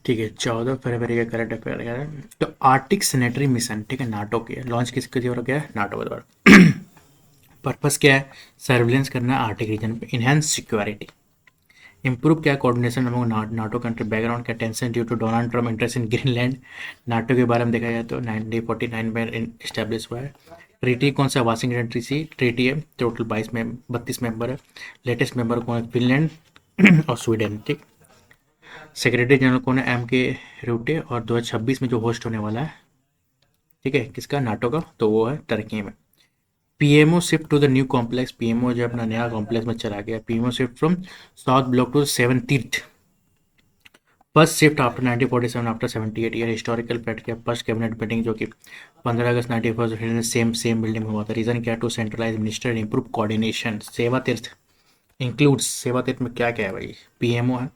ठीक है, 14 फरवरी का करंट अफेयर है। तो आर्टिक सैनिटरी मिशन, ठीक है, नाटो की है, लॉन्च किसके द्वारा किया है? नाटो के द्वारा। पर्पस क्या है? सर्विलेंस करना है आर्टिक रीजन पे, इनहेंस सिक्योरिटी, इंप्रूव क्या coordination among NATO country, background क्या? Tension due to Donald Trump interest in Greenland. NATO के बारे में देखा जाए तो 1949 में इस्टेब्लिश हुआ है। ट्रीटी कौन सा? वाशिंगटन ट्रीटी ट्रीटी है, टोटल 32 मेंबर है। लेटेस्ट मेंबर कौन है? फिनलैंड और स्वीडन, ठीक। सेक्रेटरी जनरल कौन है? एम के रूटे। और 2026 में जो होस्ट होने वाला है, ठीक है, किसका? नाटो का, तो वो है टर्की में। PMO shift to the new complex, PMO जो अपना नया कॉम्प्लेक्स में चला गया। PMO shift from south block to 7th first shift after 1947 after 78 year. Historical fact क्या? फर्स्ट कैबिनेट मीटिंग जो कि 15 अगस्त 1941 सेम बिल्डिंग में हुआ था। रीजन क्या? To centralise minister and improve coordination. Seva Tirth includes, सेवा तीर्थ में क्या क्या है भाई? पीएमओ है,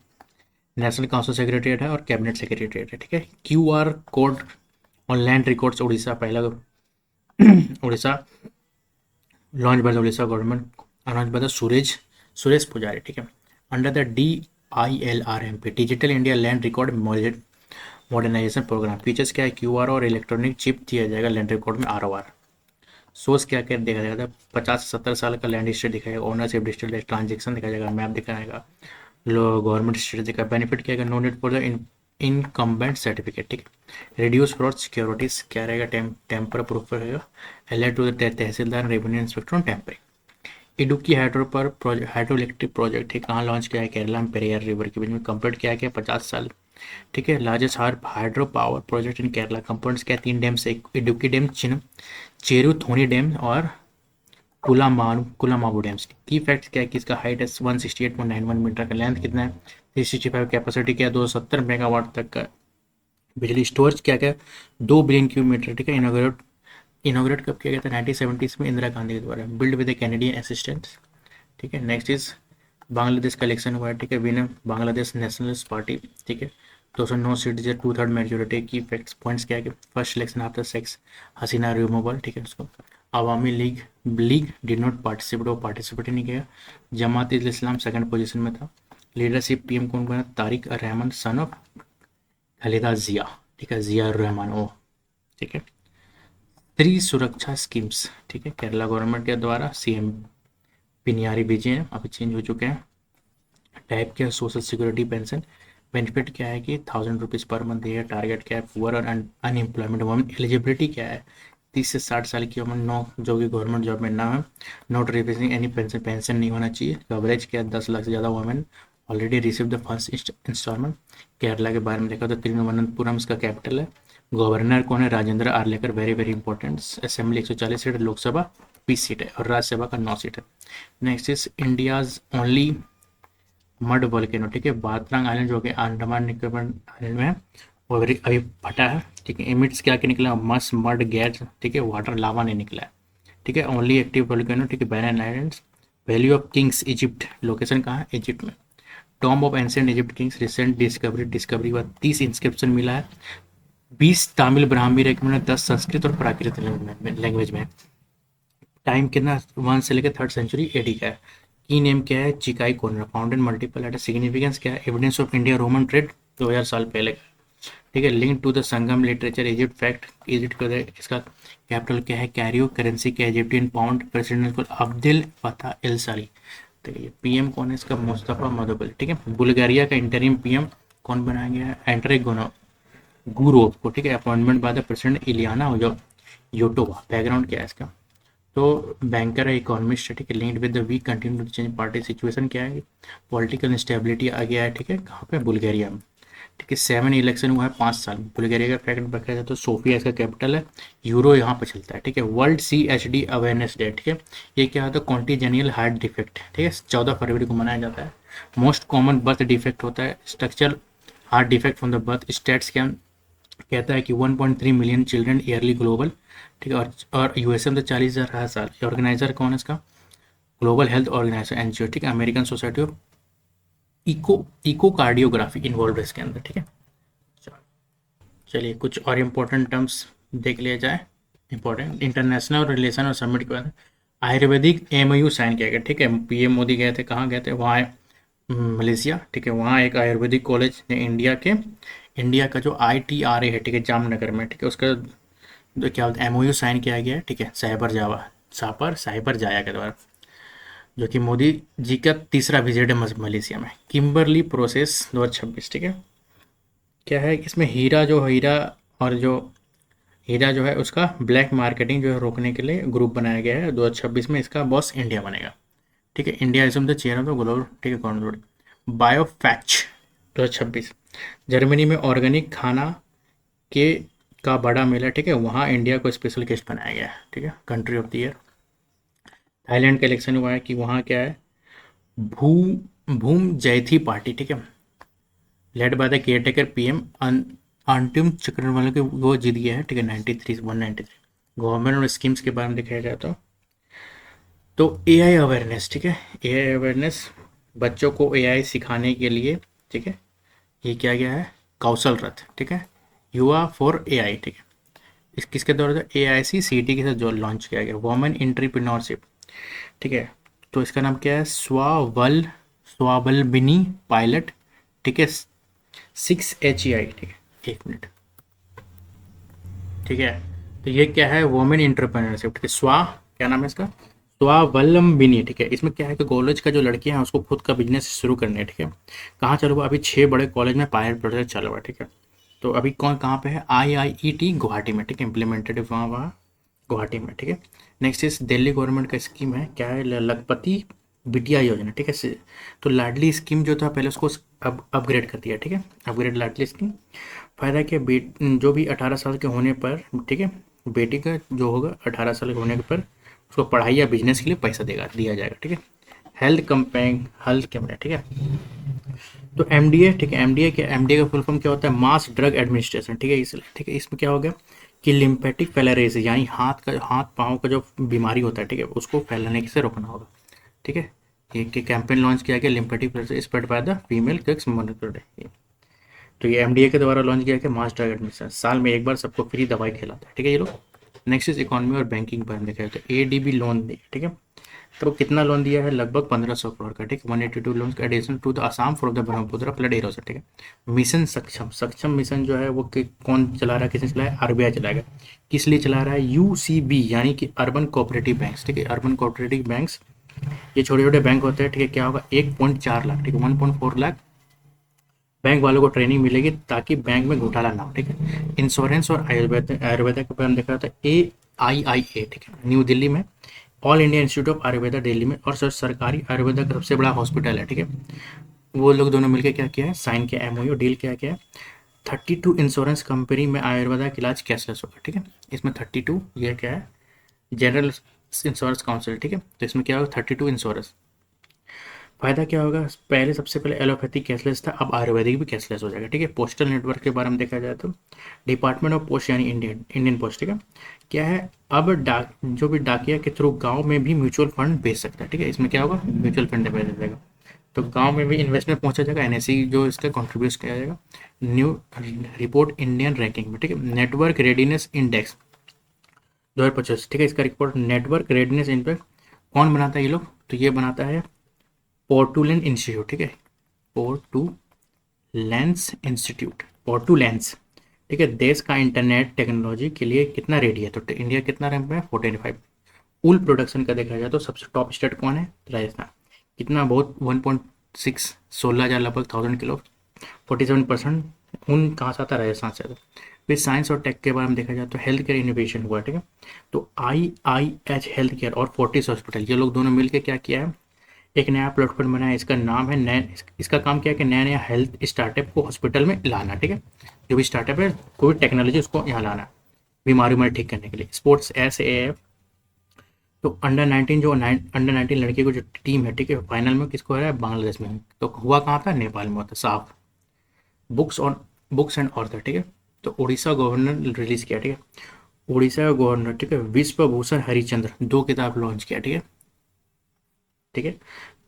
नेशनल काउंसिल सेक्रेटरीट है और कैबिनेट सेक्रेटरीट है, ठीक है। QR code on land records, Odisha पहला Odisha launch by the Odisha government, announce by the Suresh Pujari, ठीक है। Under the DILRMP digital India land record modernisation programme, features क्या है? क्यूआर और इलेक्ट्रॉनिक चिप दिया जाएगा लैंड रिकॉर्ड में, ROR। सोर्स क्या क्या देखा जाएगा? 50 से 70 साल का लैंड हिस्ट्री दिखाएगा, ओनरशिप, डिजिटल ट्रांजेक्शन दिखाया जाएगा, मैप दिखाएगा, लो गवर्नमेंट स्टेटस का बेनिफिट क्या है? No need for the incumbent certificate, ठीक है। रिड्यूस फ्रॉड सिक्योरिटीज क्या रहेगा? टेम्पर प्रूफ रहेगा। Alert to the tehsildar, revenue inspector on tampering. Idukki hydro electric project है, कहाँ लॉन्च किया है? केरला में, पेरियार रिवर के बीच में। कंप्लीट किया गया 50 साल, ठीक है। Largest hydro power project in Kerala. Components क्या? 3 डैम से, इडुक्की डैम, चेरुथोनी डैम और कुलामाबू डैम्स। की फैक्ट्स क्या है कि इसका हाइट है 168.91 मीटर का, लेंथ कितना है 365, कैपेसिटी क्या है 270 मेगावाट तक का। बिजली स्टोरेज क्या क्या? 2 बिलियन क्यूब मीटर, ठीक है। इनोग्रेट कब किया गया था? 1970s में, इंदिरा गांधी के द्वारा। Build with A Canadian assistance, ठीक है। नेक्स्ट इज बांग्लादेश का इलेक्शन हुआ है, ठीक है। विनर बांग्लादेश नेशनलिस्ट पार्टी, ठीक है। 209 सीट, 2/3 मेजोरिटी की। फैक्ट्स पॉइंट्स क्या है कि first election after Sheikh Hasina removal, ठीक है। उसको Awami League League did not participate, वो पार्टिसिपेट ही नहीं किया। जमात इस्लाम सेकंड पोजीशन में था। लीडरशिप पीएम कौन बना? तारिक रहमान सन ऑफ खलीदा जिया, ठीक है, जिया रहमान ओ, ठीक है। स्त्री सुरक्षा स्कीम्स, ठीक है, केरला गवर्नमेंट के द्वारा। सीएम पिनियारी विजयन, अभी चेंज हो चुके हैं। टाइप क्या है? Social security pension. बेनिफिट क्या है कि 1000 रुपीज़ पर मंथ है। टारगेट क्या है? पुअर और अनएम्प्लॉयमेंट वुमन। एलिजिबिलिटी क्या है? 30 से 60 साल की उम्र, नो जो कि गवर्नमेंट जॉब में ना है, नॉट रिफिजिंग एनी पेंशन नहीं होना चाहिए। कवरेज क्या है? 10 लाख से ज़्यादा women already receive the first instalment. Kerala के बारे में देखा तो तिरुवनंतपुरम इसका कैपिटल है। गवर्नर कौन है? Rajendra Arlekar, very very important. Assembly 140 seat, Lok Sabha 20 seat है और राज्यसभा का 9 सीट है। Next is India's only mud volcano, ठीक है। बातरांग आइलैंड जो कि अंडमान निकोबार आइलैंड में है, वो अभी फटा है, ठीक है। इमिट्स क्या क्या निकला? मस मड गैस, ठीक है। वाटर लावा नहीं निकला है, ठीक है। ओनली एक्टिव वोल्केनो, ठीक है, Barren Islands. Valley of Kings Egypt, location कहाँ है? इजिप्ट में। Tomb of ancient Egypt kings, recent discovery के बाद 30 इंस्क्रिप्शन मिला है। 20 तमिल ब्राह्मी रेख में, 10 संस्कृत और प्राकृत लैंग्वेज में। टाइम कितना? 1 से लेकर 3rd सेंचुरी AD का है। की नेम क्या है? चिकाई कॉर्नर, फाउंडेन मल्टीपल एट। सिग्निफिकेंस क्या है? Evidence of India Roman trade 2000 साल पहले का, ठीक है। Link to the Sangam literature Egypt fact, Egypt का इसका कैपिटल क्या है? कैरियो। करेंसी क्या है? Egyptian pound. प्रेसिडेंट को अब्दुल फतह एल साली, तो ये पीएम कौन है इसका? मुस्तफा मधुबल, ठीक है। बुल्गारिया का इंटरिम पीएम कौन बनाया गया है? एंड्रे गुरोव को, ठीक है। Appointment by the president Iliana Iotova. Background क्या है इसका? तो बैंकर है, इकोनॉमिस्ट है, ठीक है। Linked with the week continue to change party situation क्या है? पॉलिटिकल इंस्टेबिलिटी आ गया है, ठीक है। कहाँ पे? बुल्गारिया में, ठीक है। 7 इलेक्शन हुआ है 5 साल में। बुल्गारिया का फैक्ट देखा जाए तो सोफिया इसका कैपिटल है। यूरो यहाँ पे चलता है, ठीक है। वर्ल्ड CHD अवेयरनेस डे, ठीक है। ये क्या होता है? कॉन्टीजेनियल हार्ट डिफेक्ट, ठीक है, 14 फरवरी को मनाया जाता है। मोस्ट कॉमन बर्थ डिफेक्ट होता है structural heart defect from the birth. States क्या कहता है कि 1.3 मिलियन चिल्ड्रन ईयरली ग्लोबल, ठीक है। और यूएसए में तो 40,000 हर साल। ऑर्गेनाइजर कौन है इसका? ग्लोबल हेल्थ ऑर्गेनाइजेशन, एनजीओ, ठीक है। American society of eco cardiography involve है इसके अंदर, ठीक है। चलिए कुछ और इम्पोर्टेंट टर्म्स देख लिया जाए। इंपॉर्टेंट इंटरनेशनल रिलेशन और समिट के बाद आयुर्वेदिक MOU साइन किया गया, ठीक है। पीएम मोदी गए थे, कहाँ गए थे? वहाँ मलेशिया, ठीक है। वहाँ एक आयुर्वेदिक कॉलेज ने इंडिया के इंडिया का जो ITRA है, ठीक है, जामनगर में, ठीक है, उसका क्या बोलते हैं MOU साइन किया गया है, ठीक है, साइबर जाया के द्वारा, जो कि मोदी जी का तीसरा विजिट है मलेशिया में। किम्बरली प्रोसेस 2026, ठीक है। क्या है इसमें, हीरा जो है उसका ब्लैक मार्केटिंग जो है रोकने के लिए ग्रुप बनाया गया है। 2026 में इसका बॉस इंडिया बनेगा, ठीक है। India is the chair of the global, ठीक है, कॉन्ट्रोल बायोफैच 2026। जर्मनी में ऑर्गेनिक खाना के का बड़ा मेला, ठीक है, वहाँ इंडिया को स्पेशल गेस्ट बनाया गया है, ठीक है, country of the year. Thailand का इलेक्शन हुआ है कि वहाँ क्या है, भू भूम जयथी पार्टी, ठीक है, led by the care taker PM अंतिम चक्र वाले के वो जीत गया है, ठीक है, 193। गवर्नमेंट और स्कीम्स के बारे में दिखाया जाए तो AI अवेयरनेस, ठीक है, AI अवेयरनेस, बच्चों को AI सिखाने के लिए, ठीक है, ये किया गया है कौशल रथ, ठीक है, युवा फॉर AI, ठीक है। इस किसके द्वारा, AICCT के साथ जो लॉन्च किया गया, वुमेन एंटरप्रेन्योरशिप, ठीक है। तो इसका नाम क्या है, स्वावलंबिनी पायलट, ठीक है, 6HEI, ठीक है, एक मिनट, ठीक है। तो ये क्या है, वुमेन एंटरप्रेन्योरशिप, ठीक है, क्या नाम है इसका, स्वावलंबिनी, ठीक है। इसमें क्या है कि कॉलेज का जो लड़कियां हैं उसको खुद का बिजनेस शुरू करने है, ठीक है। कहाँ चालू हुआ, अभी 6 बड़े कॉलेज में पायलट प्रोजेक्ट चालू हुआ है, ठीक है। तो अभी कौन कहाँ पे है, IIET गुवाहाटी में, ठीक है, इम्प्लीमेंटेड वहाँ गुवाहाटी में, ठीक है। नेक्स्ट इज दिल्ली गवर्नमेंट का स्कीम है, क्या है, लखपति बिटिया योजना, ठीक है। तो लाडली स्कीम जो था पहले उसको अब अपग्रेड कर दिया, ठीक है, अपग्रेड लाडली स्कीम। फ़ायदा क्या, जो भी 18 साल के होने पर, ठीक है, बेटी का जो होगा 18 साल के होने पर उसको पढ़ाई या बिजनेस के लिए पैसा दिया जाएगा, ठीक है। हेल्थ कैंपेन, ठीक है। तो MDA, ठीक है, MDA का फुल फॉर्म क्या होता है, मास ड्रग एडमिनिस्ट्रेशन, ठीक है, इसलिए, ठीक है, इसमें क्या हो गया कि लिम्फेटिक फेलरेसिस, यानी हाथ पाँव का जो बीमारी होता है, ठीक है, उसको फैलने से रोकना होगा, ठीक है। एक कैंपेन लॉन्च किया गया, lymphatic filariasis spread by the female kids monitor, तो ये MDA के द्वारा लॉन्च किया गया, मास ड्रग एडमिनिस्ट्रेशन, साल में एक बार सबको फ्री दवाई खिलाता है, ठीक है, ये लोग। नेक्स्ट इज इकोनॉमी और बैंकिंग पर देखा जाए तो ADB लोन दिया, ठीक है। तो कितना लोन दिया है, लगभग 1500 करोड़ का, ठीक है, 182 लोन का addition to the Assam for the Brahmaputra flood erosion, ठीक है। मिशन सक्षम मिशन जो है वो कौन चला रहा है, किसने चलाया, RBI चलाएगा। किस लिए चला रहा है, UCB यानी कि अर्बन कोऑपरेटिव बैंक्स, ठीक है, अर्बन कोऑपरेटिव बैंक्स, ये छोटे छोटे बैंक होते हैं, ठीक है। क्या होगा, 1.4 लाख, ठीक है, 1.4 लाख बैंक वालों को ट्रेनिंग मिलेगी ताकि बैंक में घोटाला ना हो, ठीक है। इंश्योरेंस और आयुर्वेदा के बारे में देखा जाता है, AIIA, ठीक है, न्यू दिल्ली में, all India institute of Ayurveda Delhi में, और सरकारी आयुर्वेदा का सबसे बड़ा हॉस्पिटल है, ठीक है। वो लोग दोनों मिलकर क्या किया है, साइन किया, MOU डील क्या है। 32 इंश्योरेंस कंपनी में आयुर्वेदा का इलाज कैशलेस होगा, ठीक है। इसमें 32, ये क्या है, जनरल इंश्योरेंस काउंसिल, ठीक है। तो इसमें क्या होगा, 32 इंश्योरेंस। फ़ायदा क्या होगा, पहले सबसे पहले एलोपैथिक कैशलेस था, अब आयुर्वेदिक भी कैशलेस हो जाएगा, ठीक है। पोस्टल नेटवर्क के बारे में देखा जाए तो डिपार्टमेंट ऑफ पोस्ट यानी इंडियन पोस्ट, ठीक है, क्या है, अब डाक जो भी डाकिया के थ्रू गांव में भी म्यूचुअल फंड भेज सकता है, ठीक है। इसमें क्या होगा, म्यूचुअल फंड भेज देगा, तो गांव में भी इन्वेस्टमेंट पहुंचा जाएगा, NSE जो इसका कॉन्ट्रीब्यूट किया जाएगा। न्यू रिपोर्ट इंडियन रैंकिंग में, ठीक है, नेटवर्क रेडीनेस इंडेक्स 2025, ठीक है, इसका रिपोर्ट नेटवर्क रेडीनेस इंडेक्स कौन बनाता है, ये लोग, तो ये बनाता है पोर्टुलेंस इंस्टीट्यूट, ठीक है, पोर्टुलेंस, ठीक है। देश का इंटरनेट टेक्नोलॉजी के लिए कितना रेडी है, तो इंडिया कितना रैंक में है, 45। वूल प्रोडक्शन का देखा जाए तो सबसे टॉप स्टेट कौन है, राजस्थान, कितना, बहुत 1.6 16,000 लगभग 1000 किलो, 47% ऊन कहाँ से आता है, राजस्थान से आता है। फिर साइंस और टेक के बारे में देखा जाए तो हेल्थ केयर इनोवेशन हुआ, ठीक है। तो IIH हेल्थ केयर और फोर्टिस हॉस्पिटल, ये लोग दोनों मिलकर क्या किया है, एक नया प्लेटफॉर्म बनाया, इसका नाम है इसका काम क्या है कि नया नया हेल्थ स्टार्टअप को हॉस्पिटल में लाना, ठीक है। जो भी स्टार्टअप है, कोई टेक्नोलॉजी उसको यहाँ लाना, बीमारी में ठीक करने के लिए। स्पोर्ट्स SAF, तो अंडर 19 अंडर 19 लड़के को जो टीम है, ठीक है, फाइनल में किसको है, बांग्लादेश में, तो हुआ कहाँ था, नेपाल में होता, साफ। बुक्स एंड ऑर्थर, ठीक है। तो उड़ीसा गवर्नर रिलीज किया, ठीक है, उड़ीसा का गवर्नर, ठीक है, विश्व भूषण हरिचंद्र 2 किताब लॉन्च किया, ठीक है, ठीक है।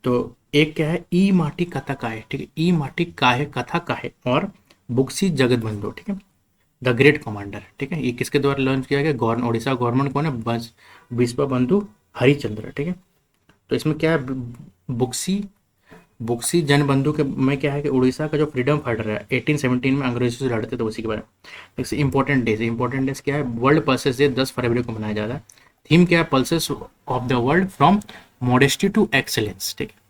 तो एक क्या है, ई माटी कथा का है, ठीक है, ई माटी काहे कथा का है, और बुक्सी जगत बंधु, ठीक है, द ग्रेट कमांडर, ठीक है। ये किसके द्वारा लॉन्च किया गया, उड़ीसा गवर्नमेंट कौन है, बस विश्व बंधु हरिचंद्र, ठीक है। तो इसमें क्या है, बुक्सी बुक्सी जनबंधु के में क्या है कि उड़ीसा का जो फ्रीडम फाइटर है 1817 में अंग्रेजों से लड़ते थे, उसी के बारे में। जैसे इंपॉर्टेंट डेज क्या है, वर्ल्ड पल्सेस डे 10 फरवरी को मनाया जाता है। थीम क्या है, pulses of the world from modesty to excellence, ठीक है।